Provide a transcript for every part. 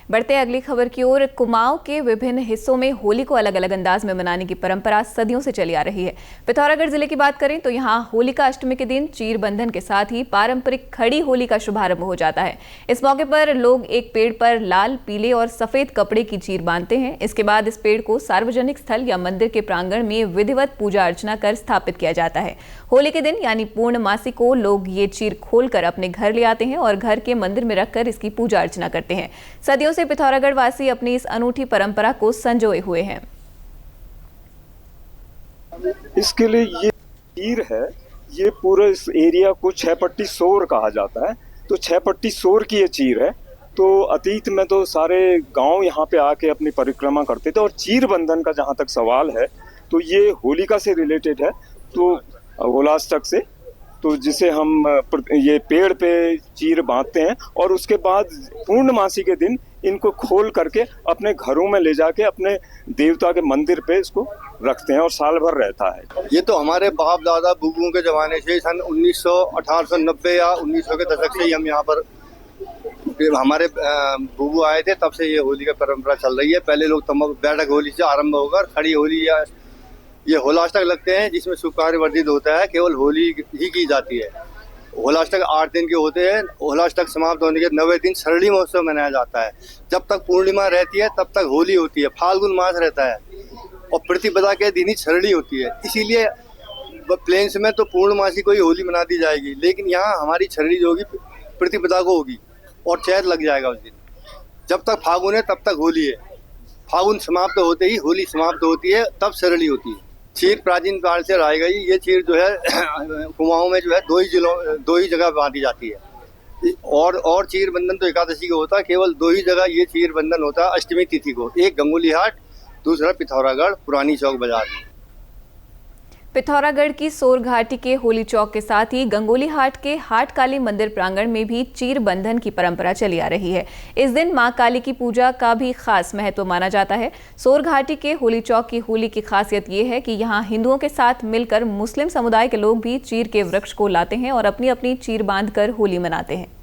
बढ़ते अगली खबर की ओर। कुमाऊं के विभिन्न हिस्सों में होली को अलग अलग अंदाज में मनाने की परंपरा सदियों से चली आ रही है। पिथौरागढ़ जिले की बात करें तो यहाँ होलिका अष्टमी के दिन चीर बंधन के साथ ही पारंपरिक खड़ी होली का शुभारंभ हो जाता है। इस मौके पर लोग एक पेड़ पर लाल, पीले और सफेद कपड़े की चीर बांधते हैं। इसके बाद इस पेड़ को सार्वजनिक स्थल या मंदिर के प्रांगण में विधिवत पूजा अर्चना कर स्थापित किया जाता है। होली के दिन यानी पूर्णमासी को लोग ये चीर खोलकर अपने घर ले आते हैं और घर के मंदिर में रखकर इसकी पूजा अर्चना करते हैं। सदियों से पिथौरागढ़ वासी अपनी इस अनूठी परंपरा को संजोए हुए हैं। इसके लिए ये चीर है, ये पूरे इस एरिया को 6 पट्टी सोर कहा जाता है। तो 6 पट्टी सोर की ये चीर है। तो अतीत में तो सारे गांव यहाँ पे आके अपनी परिक्रमा करते थे। और चीर बंधन का जहाँ तक सवाल है तो ये होलिका से रिलेटेड है, तो होलाष्टक से, तो जिसे हम ये पेड़ पे चीर बांधते हैं और उसके बाद पूर्णमासी के दिन इनको खोल करके अपने घरों में ले जाके अपने देवता के मंदिर पे इसको रखते हैं और साल भर रहता है। ये तो हमारे बाप दादा बुबुओं के जमाने से सन 1890 या 1900 के दशक से ही हम यहाँ पर हमारे बुबू आए थे, तब से ये होली का परंपरा चल रही है। पहले लोग बैठक होली से आरंभ होकर खड़ी होली या ये होलाष्टक लगते हैं, जिसमें शुभ कार्य वर्जित होता है, केवल होली ही की जाती है। होलाष्टक 8 दिन के होते हैं। होलाष्टक समाप्त होने के 9वें दिन सरली महोत्सव मनाया जाता है। जब तक पूर्णिमा रहती है तब तक होली होती है। फाल्गुन मास रहता है और प्रतिपदा के दिन ही सरली होती है। इसीलिए प्लेन्स में तो पूर्णमासी को ही होली मना दी जाएगी, लेकिन यहाँ हमारी सरली जो होगी प्रतिपदा को होगी और चैत लग जाएगा उस दिन। जब तक फागुन है तब तक होली है। फागुन समाप्त होते ही होली समाप्त होती है, तब सरली होती है। चीर प्राचीन काल से रही गई। ये चीर जो है कुमाऊं में जो है दो ही जगह बांधी जाती है। और चीर बंधन तो एकादशी को होता है। केवल 2 ही जगह ये चीर बंधन होता है अष्टमी तिथि को। एक गंगोली हाट, दूसरा पिथौरागढ़ पुरानी चौक बाजार। पिथौरागढ़ की सोर घाटी के होली चौक के साथ ही गंगोली हाट के हाट काली मंदिर प्रांगण में भी चीर बंधन की परंपरा चली आ रही है। इस दिन मां काली की पूजा का भी खास महत्व माना जाता है। सोर घाटी के होली चौक की होली की खासियत ये है कि यहाँ हिंदुओं के साथ मिलकर मुस्लिम समुदाय के लोग भी चीर के वृक्ष को लाते हैं और अपनी अपनी चीर बांधकर होली मनाते हैं।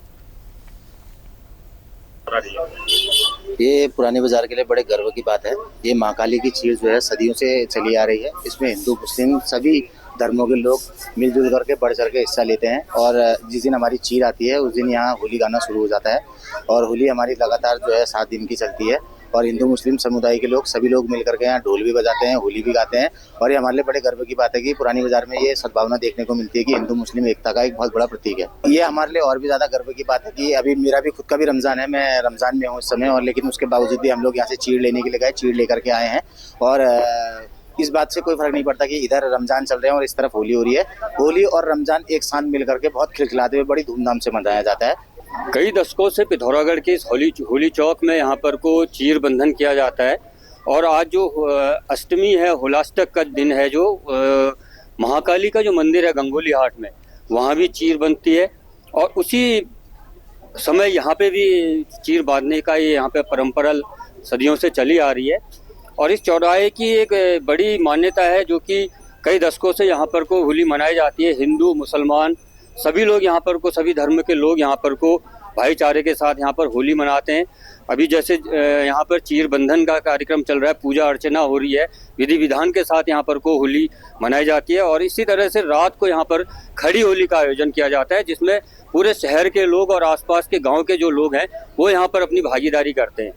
ये पुराने बाजार के लिए बड़े गर्व की बात है। ये माँ काली की चीर जो है सदियों से चली आ रही है। इसमें हिंदू मुस्लिम सभी धर्मों के लोग मिलजुल करके बढ़ चढ़ के हिस्सा लेते हैं। और जिस दिन हमारी चीर आती है उस दिन यहाँ होली गाना शुरू हो जाता है। और होली हमारी लगातार जो है 7 दिन की चलती है। और हिंदू मुस्लिम समुदाय के लोग सभी लोग मिलकर के यहाँ ढोल भी बजाते हैं, होली भी गाते हैं। और ये हमारे लिए बड़े गर्व की बात है कि पुरानी बाजार में ये सद्भावना देखने को मिलती है कि हिंदू मुस्लिम एकता का एक बहुत बड़ा प्रतीक है। ये हमारे लिए और भी ज्यादा गर्व की बात है कि अभी मेरा भी खुद का भी रमजान है, मैं रमजान में हूँ इस समय, और लेकिन उसके बावजूद भी हम लोग यहाँ से चीर लेने के लिए गए, चीर लेकर के आए हैं। और इस बात से कोई फर्क नहीं पड़ता कि इधर रमजान चल रहे हैं और इस तरफ होली हो रही है। होली और रमजान एक साथ मिलकर के बहुत खिलखिलाते हुए बड़ी धूमधाम से मनाया जाता है। कई दशकों से पिथौरागढ़ के इस होली चौक में यहाँ पर को चीर बंधन किया जाता है। और आज जो अष्टमी है, होलाष्टक का दिन है, जो महाकाली का जो मंदिर है गंगोली हाट में, वहाँ भी चीर बनती है। और उसी समय यहाँ पे भी चीर बांधने का ये यहाँ पे परंपरा सदियों से चली आ रही है। और इस चौराहे की एक बड़ी मान्यता है, जो कि कई दशकों से यहाँ पर को होली मनाई जाती है। हिंदू मुसलमान सभी लोग यहाँ पर को, सभी धर्म के लोग यहाँ पर को भाईचारे के साथ यहाँ पर होली मनाते हैं। अभी जैसे यहाँ पर चीर बंधन का कार्यक्रम चल रहा है, पूजा अर्चना हो रही है, विधि विधान के साथ यहाँ पर को होली मनाई जाती है। और इसी तरह से रात को यहाँ पर खड़ी होली का आयोजन किया जाता है, जिसमें पूरे शहर के लोग और आसपास के गांव के जो लोग हैं वो यहाँ पर अपनी भागीदारी करते हैं।